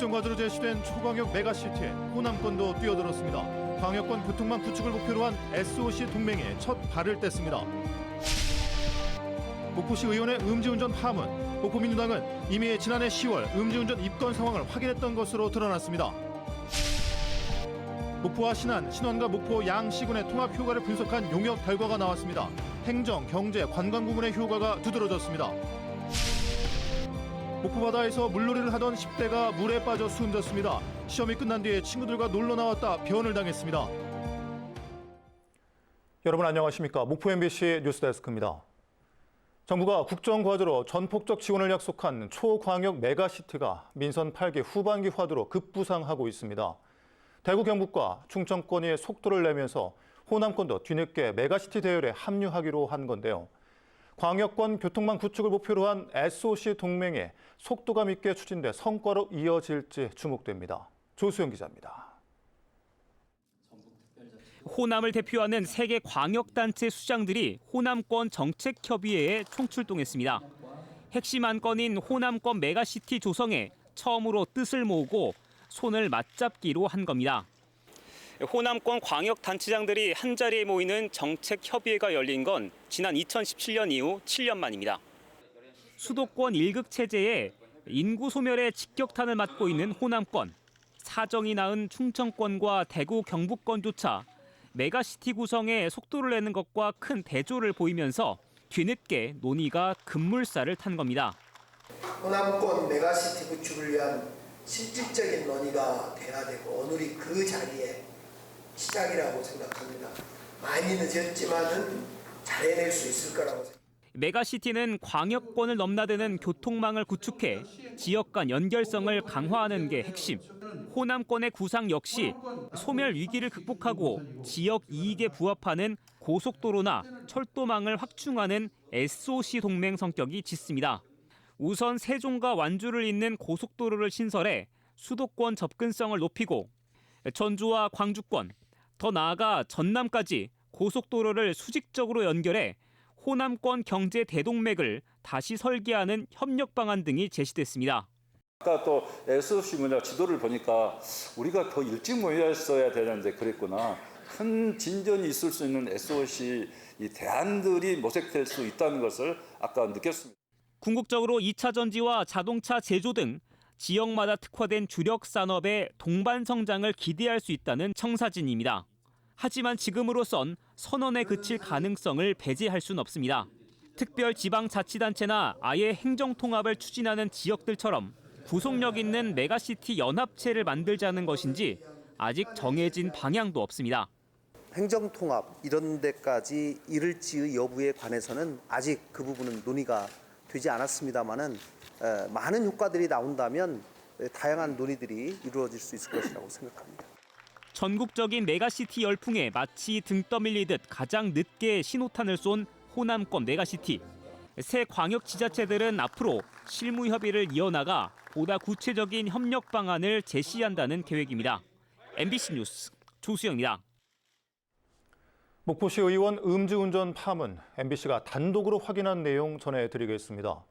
국정과제로 제시된 초광역 메가시티에 호남권도 뛰어들었습니다. 광역권 교통망 구축을 목표로 한 SOC 동맹에 첫 발을 뗐습니다. 목포시 의원의 음주운전 파문, 목포민주당은 이미 지난해 10월 음주운전 입건 상황을 확인했던 것으로 드러났습니다. 목포와 신안, 신원과 목포 양 시군의 통합 효과를 분석한 용역 결과가 나왔습니다. 행정, 경제, 관광 부문의 효과가 두드러졌습니다. 목포 바다에서 물놀이를 하던 10대가 물에 빠져 숨졌습니다. 시험이 끝난 뒤에 친구들과 놀러 나왔다 변을 당했습니다. 여러분 안녕하십니까? 목포 MBC 뉴스데스크입니다. 정부가 국정과제로 전폭적 지원을 약속한 초광역 메가시티가 민선 8기 후반기 화두로 급부상하고 있습니다. 대구 경북과 충청권이 속도를 내면서 호남권도 뒤늦게 메가시티 대열에 합류하기로 한 건데요. 광역권 교통망 구축을 목표로 한 SOC 동맹에 속도감 있게 추진돼 성과로 이어질지 주목됩니다. 조수영 기자입니다. 호남을 대표하는 세계 광역단체 수장들이 호남권 정책협의회에 총출동했습니다. 핵심 안건인 호남권 메가시티 조성에 처음으로 뜻을 모으고 손을 맞잡기로 한 겁니다. 호남권 광역단체장들이 한자리에 모이는 정책협의회가 열린 건 지난 2017년 이후 7년 만입니다. 수도권 1극 체제에 인구 소멸의 직격탄을 맞고 있는 호남권, 사정이 낳은 충청권과 대구 경북권조차 메가시티 구성에 속도를 내는 것과 큰 대조를 보이면서 뒤늦게 논의가 급물살을 탄 겁니다. 호남권 메가시티 구축을 위한 실질적인 논의가 돼야 되고 오늘이 그 자리에 시작이라고 생각합니다. 많이 늦었지만은 잘해낼 수 있을 거라고 생각합니다. 메가시티는 광역권을 넘나드는 교통망을 구축해 지역 간 연결성을 강화하는 게 핵심. 호남권의 구상 역시 소멸 위기를 극복하고 지역 이익에 부합하는 고속도로나 철도망을 확충하는 SOC 동맹 성격이 짙습니다. 우선 세종과 완주를 잇는 고속도로를 신설해 수도권 접근성을 높이고 전주와 광주권, 더 나아가 전남까지 고속도로를 수직적으로 연결해 호남권 경제 대동맥을 다시 설계하는 협력 방안 등이 제시됐습니다. 아까 또 SOC 지도를 보니까 우리가 더 일찍 모였어야 되는데 그랬구나. 큰 진전이 있을 수 있는 SOC 이 대안들이 모색될 수 있다는 것을 아까 느꼈습니다. 궁극적으로 2차 전지와 자동차 제조 등 지역마다 특화된 주력 산업의 동반 성장을 기대할 수 있다는 청사진입니다. 하지만 지금으로선 선언에 그칠 가능성을 배제할 수는 없습니다. 특별 지방자치단체나 아예 행정통합을 추진하는 지역들처럼 구속력 있는 메가시티 연합체를 만들자는 것인지 아직 정해진 방향도 없습니다. 행정통합 이런 데까지 이를지의 여부에 관해서는 아직 그 부분은 논의가 되지 않았습니다만은 많은 효과들이 나온다면 다양한 논의들이 이루어질 수 있을 것이라고 생각합니다. 전국적인 메가시티 열풍에 마치 등 떠밀리듯 가장 늦게 신호탄을 쏜 호남권 메가시티. 새 광역지자체들은 앞으로 실무 협의를 이어나가 보다 구체적인 협력 방안을 제시한다는 계획입니다. MBC 뉴스 조수영입니다. 목포시 의원 음주운전 파문, MBC가 단독으로 확인한 내용 전해드리겠습니다.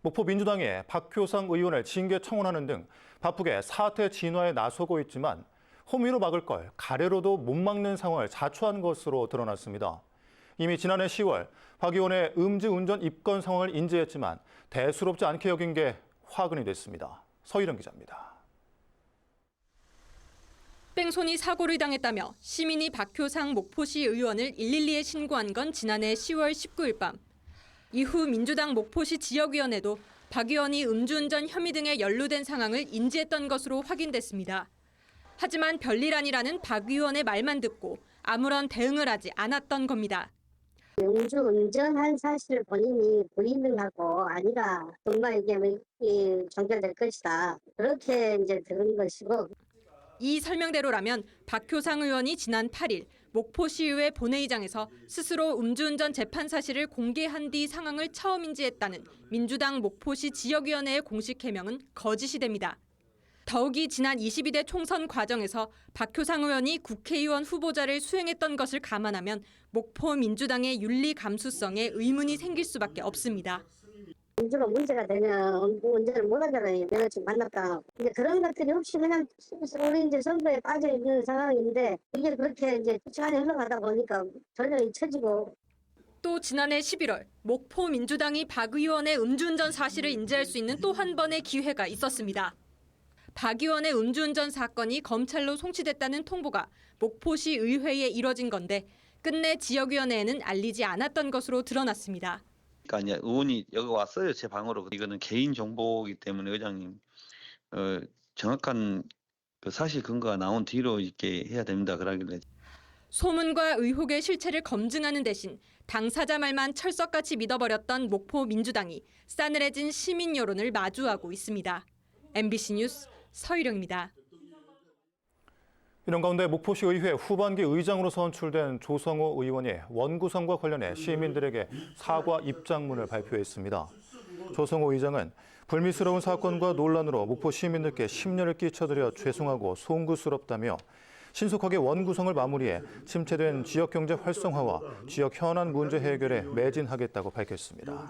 목포 민주당의 박효상 의원을 징계 청원하는 등 바쁘게 사태 진화에 나서고 있지만 호미로 막을 걸 가래로도 못 막는 상황을 자초한 것으로 드러났습니다. 이미 지난해 10월 박 의원의 음주운전 입건 상황을 인지했지만 대수롭지 않게 여긴 게 화근이 됐습니다. 서희령 기자입니다. 뺑소니 사고를 당했다며 시민이 박효상 목포시 의원을 112에 신고한 건 지난해 10월 19일 밤. 이후 민주당 목포시 지역위원회도 박 의원이 음주운전 혐의 등에 연루된 상황을 인지했던 것으로 확인됐습니다. 하지만 별일 아니라는 박 의원의 말만 듣고 아무런 대응을 하지 않았던 겁니다. 음주운전한 사실을 본인이 부인을 하고 아니라 정말 이게 종결될 것이다. 그렇게 이제 들은 것이고. 이 설명대로라면 박효상 의원이 지난 8일 목포시의회 본회의장에서 스스로 음주운전 재판 사실을 공개한 뒤 상황을 처음 인지했다는 민주당 목포시 지역위원회의 공식 해명은 거짓이 됩니다. 더욱이 지난 22대 총선 과정에서 박효상 의원이 국회의원 후보자를 수행했던 것을 감안하면 목포 민주당의 윤리 감수성에 의문이 생길 수밖에 없습니다. 음주가 문제가 되면 운전을 못하잖아요. 내가 지금 만났다. 이제 그런 것들이 없이 그냥 우리 이제 선거에 빠져 있는 상황인데 이게 그렇게 이제 시간이 흘러가다 보니까 전혀 잊혀지고. 또 지난해 11월 목포 민주당이 박 의원의 음주운전 사실을 인지할 수 있는 또 한 번의 기회가 있었습니다. 박 의원의 음주운전 사건이 검찰로 송치됐다는 통보가 목포시 의회에 이뤄진 건데 끝내 지역위원회에는 알리지 않았던 것으로 드러났습니다. 그러니까 이제 의원이 여기 왔어요, 제 방으로. 이거는 개인 정보이기 때문에 의장님 정확한 그 사실 근거가 나온 뒤로 이렇게 해야 됩니다. 그러길래. 소문과 의혹의 실체를 검증하는 대신 당사자 말만 철석같이 믿어버렸던 목포 민주당이 싸늘해진 시민 여론을 마주하고 있습니다. MBC 뉴스 서희령입니다. 이런 가운데 목포시 의회 후반기 의장으로 선출된 조성호 의원이 원구성과 관련해 시민들에게 사과 입장문을 발표했습니다. 조성호 의장은 불미스러운 사건과 논란으로 목포 시민들께 심려를 끼쳐드려 죄송하고 송구스럽다며 신속하게 원구성을 마무리해 침체된 지역경제 활성화와 지역 현안 문제 해결에 매진하겠다고 밝혔습니다.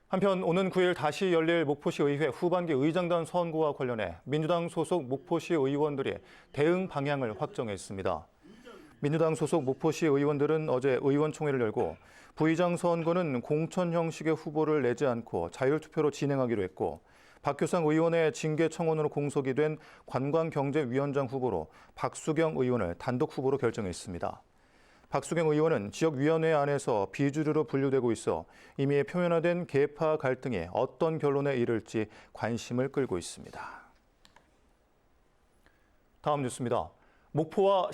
한편 오는 9일 다시 열릴 목포시 의회 후반기 의장단 선거와 관련해 민주당 소속 목포시 의원들이 대응 방향을 확정했습니다. 민주당 소속 목포시 의원들은 어제 의원총회를 열고 부의장 선거는 공천 형식의 후보를 내지 않고 자율투표로 진행하기로 했고 박효상 의원의 징계 청원으로 공석이 된 관광경제위원장 후보로 박수경 의원을 단독 후보로 결정했습니다. 박수경 의원은 지역위원회 안에서 비주류로 분류되고 있어 이미 표면화된 계파 갈등이 어떤 결론에 이를지 관심을 끌고 있습니다. 다음 뉴스입니다. 목포와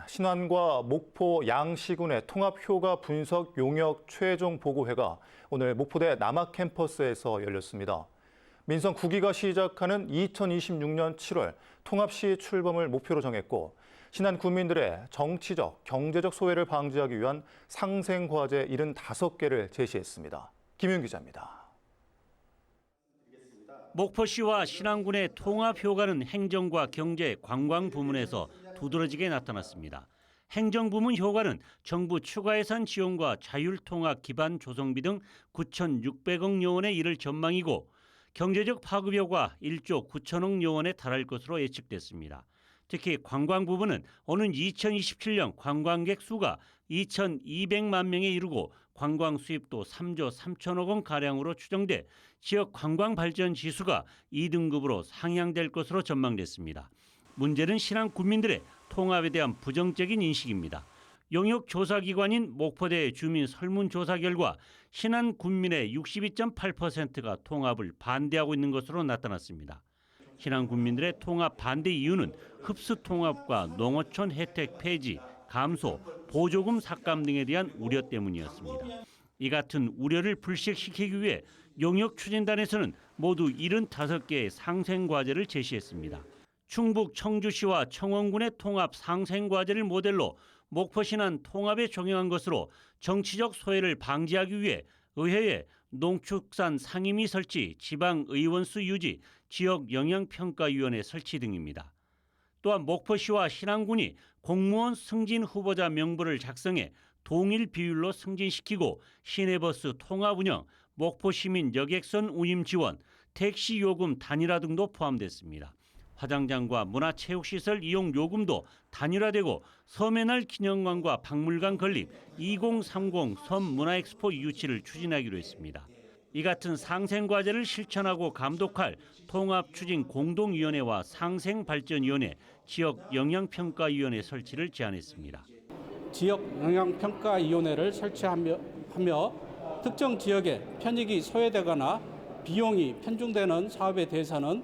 신안과 목포 양시군의 통합효과 분석 용역 최종 보고회가 오늘 목포대 남학 캠퍼스에서 열렸습니다. 민선 9기가 시작하는 2026년 7월 통합시 출범을 목표로 정했고 신안 군민들의 정치적, 경제적 소외를 방지하기 위한 상생과제 75개를 제시했습니다. 김윤 기자입니다. 목포시와 신안군의 통합 효과는 행정과 경제, 관광 부문에서 두드러지게 나타났습니다. 행정부문 효과는 정부 추가 예산 지원과 자율통합 기반 조성비 등 9,600억 여원에 이를 전망이고 경제적 파급 효과 1조 9천억 여원에 달할 것으로 예측됐습니다. 특히 관광 부분은 오는 2027년 관광객 수가 2,200만 명에 이르고 관광 수입도 3조 3천억 원 가량으로 추정돼 지역 관광 발전 지수가 2등급으로 상향될 것으로 전망됐습니다. 문제는 신안 군민들의 통합에 대한 부정적인 인식입니다. 용역 조사기관인 목포대 주민 설문조사 결과 신안 군민의 62.8%가 통합을 반대하고 있는 것으로 나타났습니다. 신안 군민들의 통합 반대 이유는 흡수 통합과 농어촌 혜택 폐지, 감소, 보조금 삭감 등에 대한 우려 때문이었습니다. 이 같은 우려를 불식시키기 위해 용역 추진단에서는 모두 75개의 상생과제를 제시했습니다. 충북 청주시와 청원군의 통합 상생과제를 모델로 목포 신안 통합에 적용한 것으로 정치적 소외를 방지하기 위해 의회에 농축산 상임위 설치, 지방의원수 유지, 지역영향평가위원회 설치 등입니다. 또한 목포시와 신안군이 공무원 승진 후보자 명부를 작성해 동일 비율로 승진시키고 시내버스 통합 운영, 목포시민 여객선 운임 지원, 택시 요금 단일화 등도 포함됐습니다. 화장장과 문화체육시설 이용 요금도 단일화되고 섬의 날 기념관과 박물관 건립, 2030 섬문화엑스포 유치를 추진하기로 했습니다. 이 같은 상생과제를 실천하고 감독할 통합추진공동위원회와 상생발전위원회, 지역영향평가위원회 설치를 제안했습니다. 지역영향평가위원회를 설치하며 특정 지역에 편익이 소외되거나 비용이 편중되는 사업에 대해서는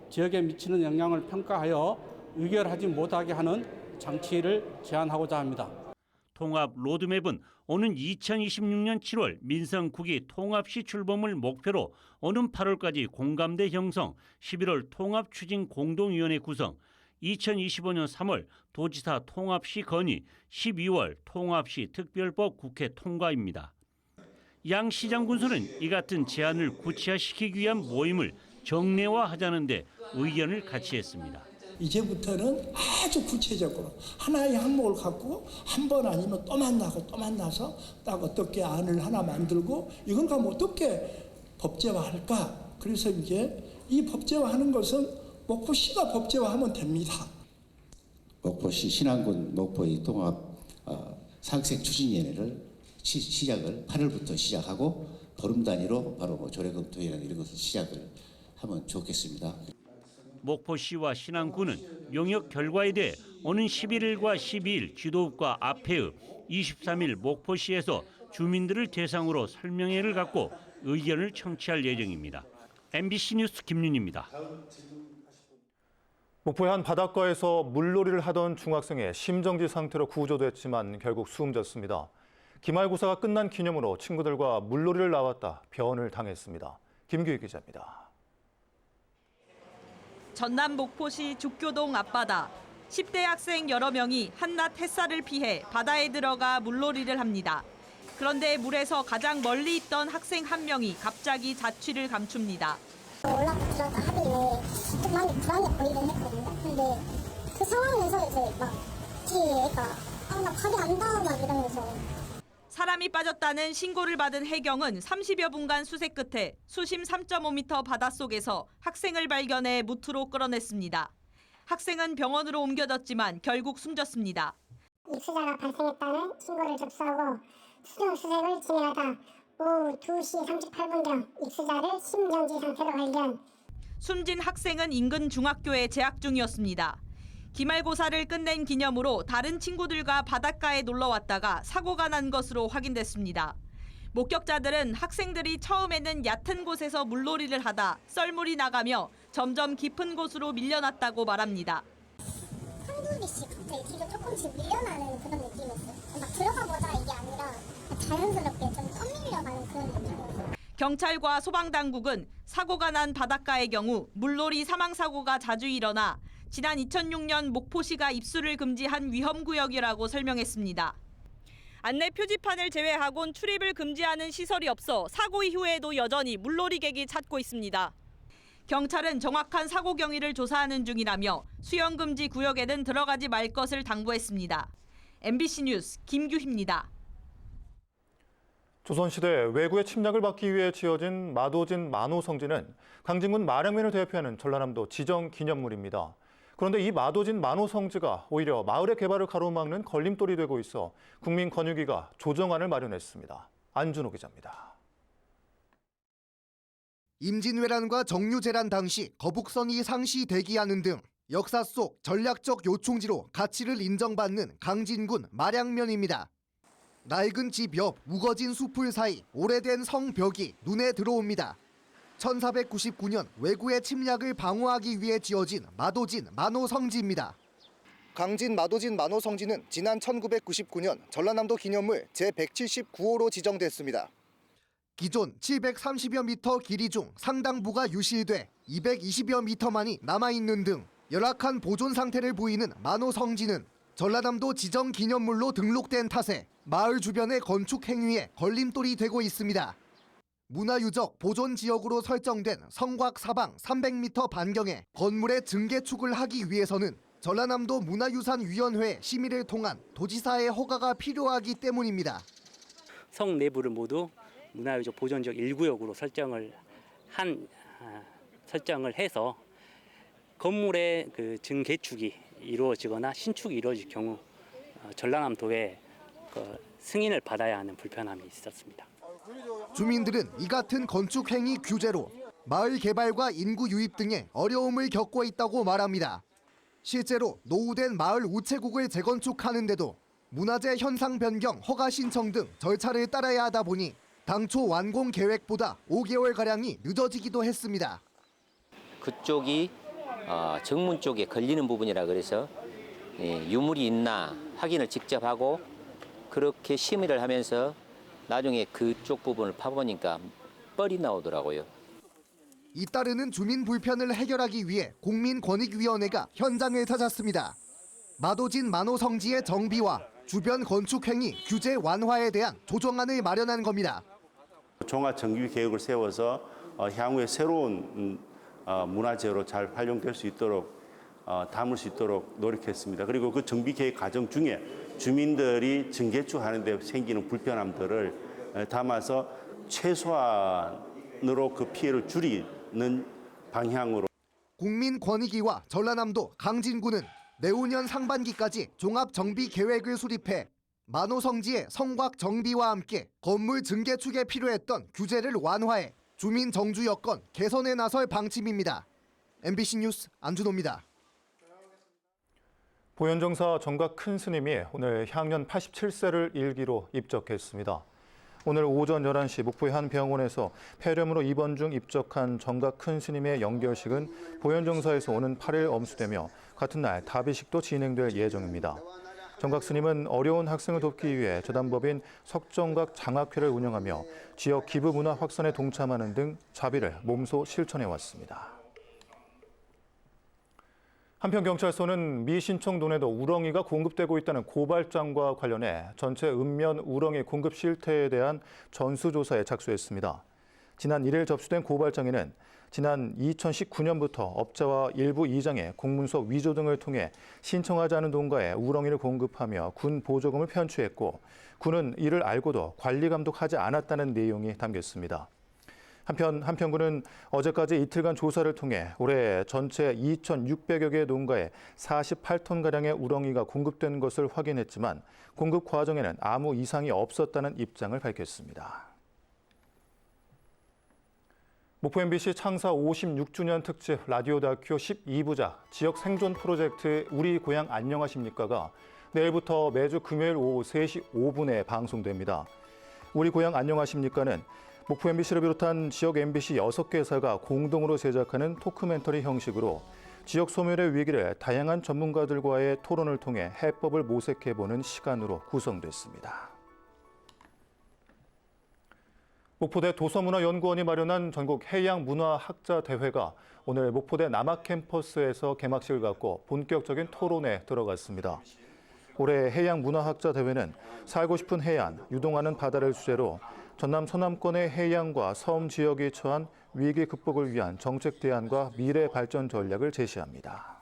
지역에 미치는 영향을 평가하여 의결하지 못하게 하는 장치를 제안하고자 합니다. 통합 로드맵은 오는 2026년 7월 민선 9기 통합시 출범을 목표로 오는 8월까지 공감대 형성, 11월 통합추진공동위원회 구성, 2025년 3월 도지사 통합시 건의, 12월 통합시 특별법 국회 통과입니다. 양 시장 군수는 이 같은 제안을 구체화시키기 위한 모임을 정례화하자는 데 의견을 같이 했습니다. 이제부터는 아주 구체적으로 하나의 항목을 갖고 한 번 아니면 또 만나고 또 만나서 딱 어떻게 안을 하나 만들고 이걸 가면 어떻게 법제화할까? 그래서 이제 이 법제화하는 것은 목포시가 법제화하면 됩니다. 목포시 신안군 목포의 통합 상생 추진위원회를 시작을 8월부터 시작하고 보름 단위로 바로 조례검토회나 이런 것을 시작을 하면 좋겠습니다. 목포시와 신안군은 용역 결과에 대해 오는 11일과 12일 지도읍과 앞회읍, 23일 목포시에서 주민들을 대상으로 설명회를 갖고 의견을 청취할 예정입니다. MBC 뉴스 김윤입니다. 목포의 한 바닷가에서 물놀이를 하던 중학생이 심정지 상태로 구조됐지만 결국 숨졌습니다. 기말고사가 끝난 기념으로 친구들과 물놀이를 나왔다 변을 당했습니다. 김규희 기자입니다. 전남 목포시 죽교동 앞바다. 10대 학생 여러 명이 한낮 햇살을 피해 바다에 들어가 물놀이를 합니다. 그런데 물에서 가장 멀리 있던 학생 한 명이 갑자기 자취를 감춥니다. 올라가다가 하길래 좀 많이 불안해 보이긴 했거든요. 근데 그 상황에서 이제 막 뒤에 애가 나 발이 안 닿아 막 이러면서. 사람이 빠졌다는 신고를 받은 해경은 30여 분간 수색 끝에 수심 3.5m 바닷속에서 학생을 발견해 무트로 끌어냈습니다. 학생은 병원으로 옮겨졌지만 결국 숨졌습니다. 익수자가 발생했다는 신고를 접수하고 수중 수색을 진행하다 오후 2시 38분경 익수자를 심정지 상태로 발견. 숨진 학생은 인근 중학교에 재학 중이었습니다. 기말고사를 끝낸 기념으로 다른 친구들과 바닷가에 놀러 왔다가 사고가 난 것으로 확인됐습니다. 목격자들은 학생들이 처음에는 얕은 곳에서 물놀이를 하다 썰물이 나가며 점점 깊은 곳으로 밀려났다고 말합니다. 한두 개씩 갑자기 뒤로 조금씩 밀려나는 그런 느낌이었어요. 막 들어가 보자 이게 아니라 자연스럽게 좀 떠밀려가는 그런 느낌이었어요. 경찰과 소방당국은 사고가 난 바닷가의 경우 물놀이 사망사고가 자주 일어나 지난 2006년 목포시가 입수를 금지한 위험구역이라고 설명했습니다. 안내 표지판을 제외하곤 출입을 금지하는 시설이 없어 사고 이후에도 여전히 물놀이객이 찾고 있습니다. 경찰은 정확한 사고 경위를 조사하는 중이라며 수영금지 구역에는 들어가지 말 것을 당부했습니다. MBC 뉴스 김규희입니다. 조선시대 왜구의 침략을 막기 위해 지어진 마도진 만호성지는 강진군 마량면을 대표하는 전라남도 지정기념물입니다. 그런데 이 마도진 만호성지가 오히려 마을의 개발을 가로막는 걸림돌이 되고 있어 국민권익위가 조정안을 마련했습니다. 안준호 기자입니다. 임진왜란과 정유재란 당시 거북선이 상시 대기하는 등 역사 속 전략적 요충지로 가치를 인정받는 강진군 마량면입니다. 낡은 집 옆 우거진 숲을 사이 오래된 성벽이 눈에 들어옵니다. 1499년 왜구의 침략을 방어하기 위해 지어진 마도진 만호성지입니다. 강진 마도진 만호성지는 지난 1999년 전라남도 기념물 제179호로 지정됐습니다. 기존 730여 미터 길이 중 상당부가 유실돼 220여 미터만이 남아있는 등 열악한 보존 상태를 보이는 만호성지는 전라남도 지정기념물로 등록된 탓에 마을 주변의 건축 행위에 걸림돌이 되고 있습니다. 문화유적 보존지역으로 설정된 성곽 사방 300m 반경에 건물의 증개축을 하기 위해서는 전라남도 문화유산위원회 심의를 통한 도지사의 허가가 필요하기 때문입니다. 성 내부를 모두 문화유적 보존지역 1구역으로 설정을 해서 건물의 그 증개축이 이루어지거나 신축이 이루어질 경우 전라남도에 승인을 받아야 하는 불편함이 있었습니다. 주민들은 이 같은 건축 행위 규제로 마을 개발과 인구 유입 등의 어려움을 겪고 있다고 말합니다. 실제로 노후된 마을 우체국을 재건축하는데도 문화재 현상 변경 허가 신청 등 절차를 따라야 하다 보니 당초 완공 계획보다 5개월가량이 늦어지기도 했습니다. 그쪽이 정문 쪽에 걸리는 부분이라 그래서 유물이 있나 확인을 직접 하고 그렇게 심의를 하면서 나중에 그쪽 부분을 파보니까 뻘이 나오더라고요. 잇따르는 주민 불편을 해결하기 위해 국민권익위원회가 현장을 찾았습니다. 마도진 만호성지의 정비와 주변 건축 행위 규제 완화에 대한 조정안을 마련한 겁니다. 종합 정비 계획을 세워서 향후에 새로운 문화재로 잘 활용될 수 있도록 담을 수 있도록 노력했습니다. 그리고 그 정비 계획 과정 중에 주민들이 증개축하는 데 생기는 불편함들을 담아서 최소한으로 그 피해를 줄이는 방향으로. 국민권익위와 전라남도 강진구는 내후년 상반기까지 종합정비 계획을 수립해 만호성지의 성곽 정비와 함께 건물 증개축에 필요했던 규제를 완화해 주민 정주 여건 개선에 나설 방침입니다. MBC 뉴스 안준호입니다. 보현정사 정각 큰 스님이 오늘 향년 87세를 일기로 입적했습니다. 오늘 오전 11시 목포의 한 병원에서 폐렴으로 입원 중 입적한 정각 큰 스님의 영결식은 보현정사에서 오는 8일 엄수되며 같은 날 답이식도 진행될 예정입니다. 정각 스님은 어려운 학생을 돕기 위해 재단법인 석정각 장학회를 운영하며 지역 기부 문화 확산에 동참하는 등 자비를 몸소 실천해 왔습니다. 한편 경찰서는 미 신청동에도 우렁이가 공급되고 있다는 고발장과 관련해 전체 읍면 우렁이 공급 실태에 대한 전수조사에 착수했습니다. 지난 1일 접수된 고발장에는 지난 2019년부터 업자와 일부 이장의 공문서 위조 등을 통해 신청하지 않은 농가에 우렁이를 공급하며 군 보조금을 편취했고 군은 이를 알고도 관리 감독하지 않았다는 내용이 담겼습니다. 한편 한평군은 어제까지 이틀간 조사를 통해 올해 전체 2,600여 개의 농가에 48톤가량의 우렁이가 공급된 것을 확인했지만 공급 과정에는 아무 이상이 없었다는 입장을 밝혔습니다. 목포 MBC 창사 56주년 특집 라디오 다큐 12부작 지역 생존 프로젝트 우리 고향 안녕하십니까가 내일부터 매주 금요일 오후 3시 5분에 방송됩니다. 우리 고향 안녕하십니까는 목포 MBC를 비롯한 지역 MBC 6개사가 공동으로 제작하는 토크멘터리 형식으로 지역 소멸의 위기를 다양한 전문가들과의 토론을 통해 해법을 모색해보는 시간으로 구성됐습니다. 목포대 도서문화연구원이 마련한 전국 해양문화학자대회가 오늘 목포대 남학캠퍼스에서 개막식을 갖고 본격적인 토론에 들어갔습니다. 올해 해양문화학자대회는 살고 싶은 해안, 유동하는 바다를 주제로 전남 서남권의 해양과 섬 지역이 처한 위기 극복을 위한 정책 대안과 미래 발전 전략을 제시합니다.